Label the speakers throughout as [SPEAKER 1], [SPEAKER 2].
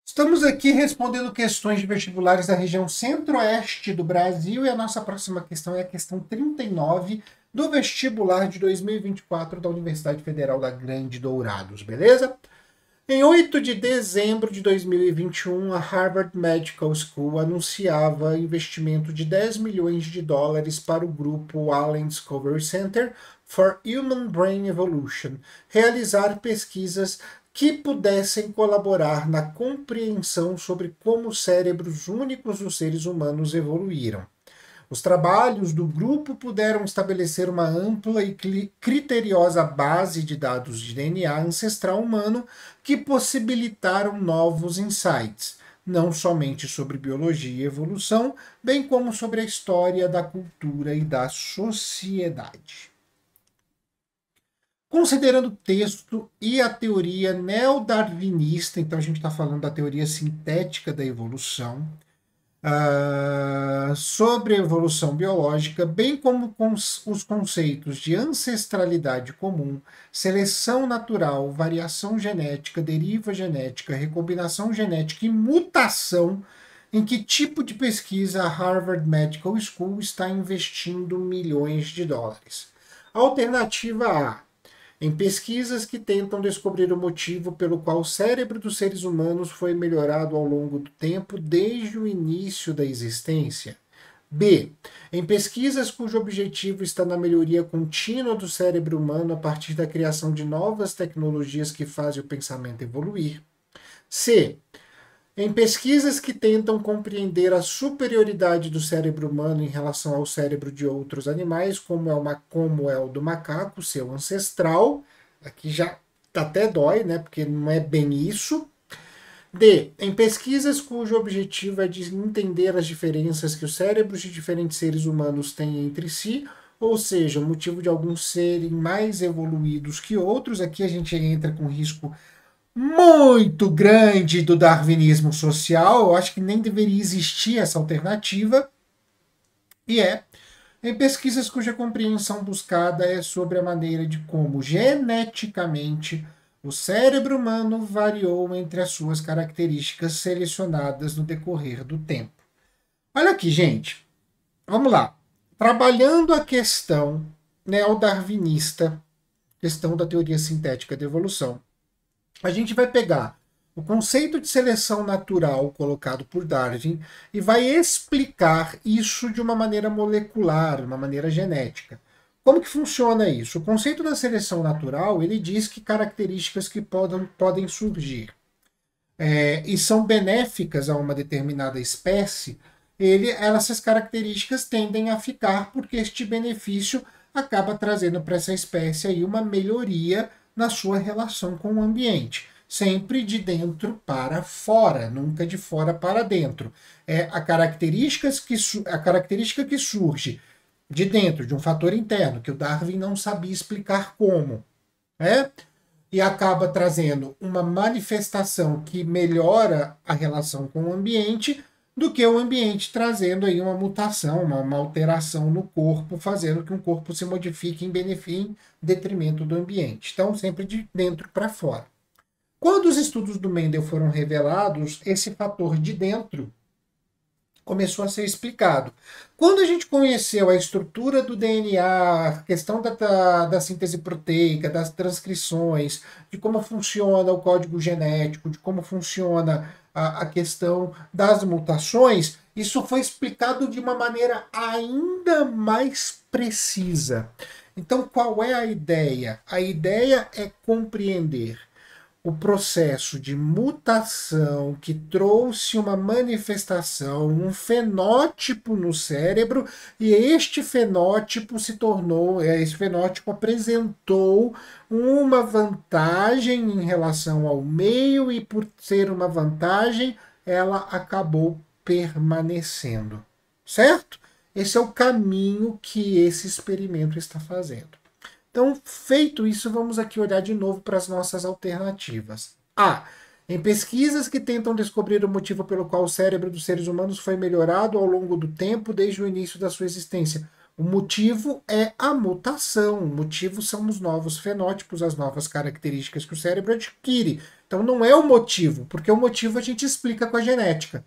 [SPEAKER 1] Estamos aqui respondendo questões de vestibulares da região centro-oeste do Brasil e a nossa próxima questão é a questão 39 do vestibular de 2024 da Universidade Federal da Grande Dourados, beleza? Em 8 de dezembro de 2021, a Harvard Medical School anunciava investimento de 10 milhões de dólares para o grupo Allen Discovery Center for Human Brain Evolution realizar pesquisas que pudessem colaborar na compreensão sobre como cérebros únicos dos seres humanos evoluíram. Os trabalhos do grupo puderam estabelecer uma ampla e criteriosa base de dados de DNA ancestral humano que possibilitaram novos insights, não somente sobre biologia e evolução, bem como sobre a história da cultura e da sociedade. Considerando o texto e a teoria neodarwinista, então a gente está falando da teoria sintética da evolução, sobre a evolução biológica, bem como com os conceitos de ancestralidade comum, seleção natural, variação genética, deriva genética, recombinação genética e mutação, em que tipo de pesquisa a Harvard Medical School está investindo milhões de dólares? Alternativa A. Em pesquisas que tentam descobrir o motivo pelo qual o cérebro dos seres humanos foi melhorado ao longo do tempo desde o início da existência. B. Em pesquisas cujo objetivo está na melhoria contínua do cérebro humano a partir da criação de novas tecnologias que fazem o pensamento evoluir. C. Em pesquisas que tentam compreender a superioridade do cérebro humano em relação ao cérebro de outros animais, como é o do macaco, seu ancestral, aqui já até dói, né, porque não é bem isso. D. Em pesquisas cujo objetivo é de entender as diferenças que os cérebros de diferentes seres humanos têm entre si, ou seja, o motivo de alguns serem mais evoluídos que outros, aqui a gente entra com risco muito grande do darwinismo social, eu acho que nem deveria existir essa alternativa, e em pesquisas cuja compreensão buscada é sobre a maneira de como geneticamente o cérebro humano variou entre as suas características selecionadas no decorrer do tempo. Olha aqui, gente, vamos lá. Trabalhando a questão neodarwinista, questão da teoria sintética da evolução, a gente vai pegar o conceito de seleção natural colocado por Darwin e vai explicar isso de uma maneira molecular, uma maneira genética. Como que funciona isso? O conceito da seleção natural, ele diz que características que podem surgir e são benéficas a uma determinada espécie, essas características tendem a ficar porque este benefício acaba trazendo para essa espécie aí uma melhoria na sua relação com o ambiente. Sempre de dentro para fora, nunca de fora para dentro. É a característica que surge de dentro, de um fator interno, que o Darwin não sabia explicar como, né? E acaba trazendo uma manifestação que melhora a relação com o ambiente, do que o ambiente trazendo aí uma mutação, uma alteração no corpo, fazendo que um corpo se modifique em detrimento do ambiente. Então, sempre de dentro para fora. Quando os estudos do Mendel foram revelados, esse fator de dentro começou a ser explicado. Quando a gente conheceu a estrutura do DNA, a questão da síntese proteica, das transcrições, de como funciona o código genético, de como funciona a questão das mutações, isso foi explicado de uma maneira ainda mais precisa. Então, qual é a ideia? A ideia é compreender o processo de mutação que trouxe uma manifestação, um fenótipo no cérebro, e este fenótipo apresentou uma vantagem em relação ao meio, e por ser uma vantagem, ela acabou permanecendo. Certo? Esse é o caminho que esse experimento está fazendo. Então, feito isso, vamos aqui olhar de novo para as nossas alternativas. A. Em pesquisas que tentam descobrir o motivo pelo qual o cérebro dos seres humanos foi melhorado ao longo do tempo, desde o início da sua existência. O motivo é a mutação. O motivo são os novos fenótipos, as novas características que o cérebro adquire. Então não é o motivo, porque o motivo a gente explica com a genética.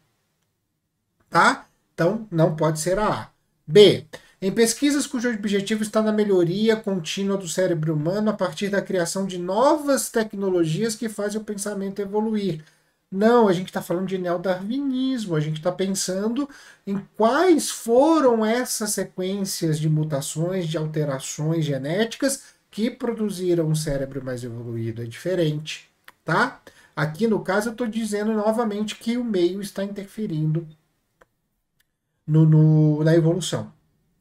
[SPEAKER 1] Tá? Então não pode ser a A. B. Em pesquisas cujo objetivo está na melhoria contínua do cérebro humano a partir da criação de novas tecnologias que fazem o pensamento evoluir. Não, a gente está falando de neodarwinismo, a gente está pensando em quais foram essas sequências de mutações, de alterações genéticas que produziram um cérebro mais evoluído. É diferente, tá? Aqui no caso eu estou dizendo novamente que o meio está interferindo na evolução,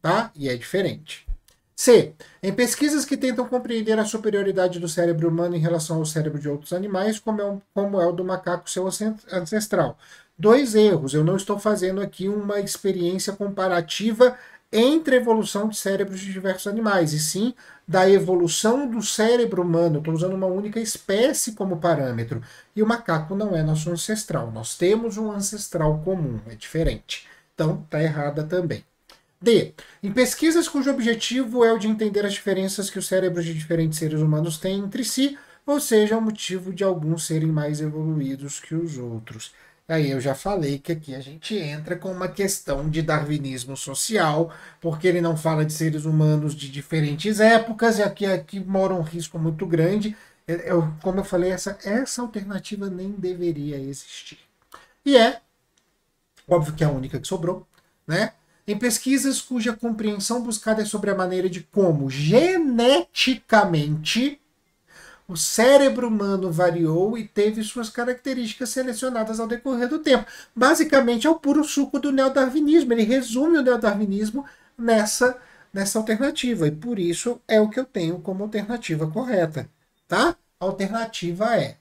[SPEAKER 1] tá? E é diferente. C. Em pesquisas que tentam compreender a superioridade do cérebro humano em relação ao cérebro de outros animais, como é o do macaco seu ancestral. 2 erros. Eu não estou fazendo aqui uma experiência comparativa entre a evolução de cérebros de diversos animais, e sim da evolução do cérebro humano. Estou usando uma única espécie como parâmetro. E o macaco não é nosso ancestral. Nós temos um ancestral comum, é diferente. Então, está errada também. D. Em pesquisas cujo objetivo é o de entender as diferenças que os cérebros de diferentes seres humanos têm entre si, ou seja, o motivo de alguns serem mais evoluídos que os outros. Aí eu já falei que aqui a gente entra com uma questão de darwinismo social, porque ele não fala de seres humanos de diferentes épocas, e aqui mora um risco muito grande. Como eu falei, essa alternativa nem deveria existir. E é, óbvio que é a única que sobrou, né? Em pesquisas cuja compreensão buscada é sobre a maneira de como, geneticamente, o cérebro humano variou e teve suas características selecionadas ao decorrer do tempo. Basicamente, é o puro suco do neodarwinismo. Ele resume o neodarwinismo nessa alternativa. E por isso é o que eu tenho como alternativa correta. Tá? A alternativa é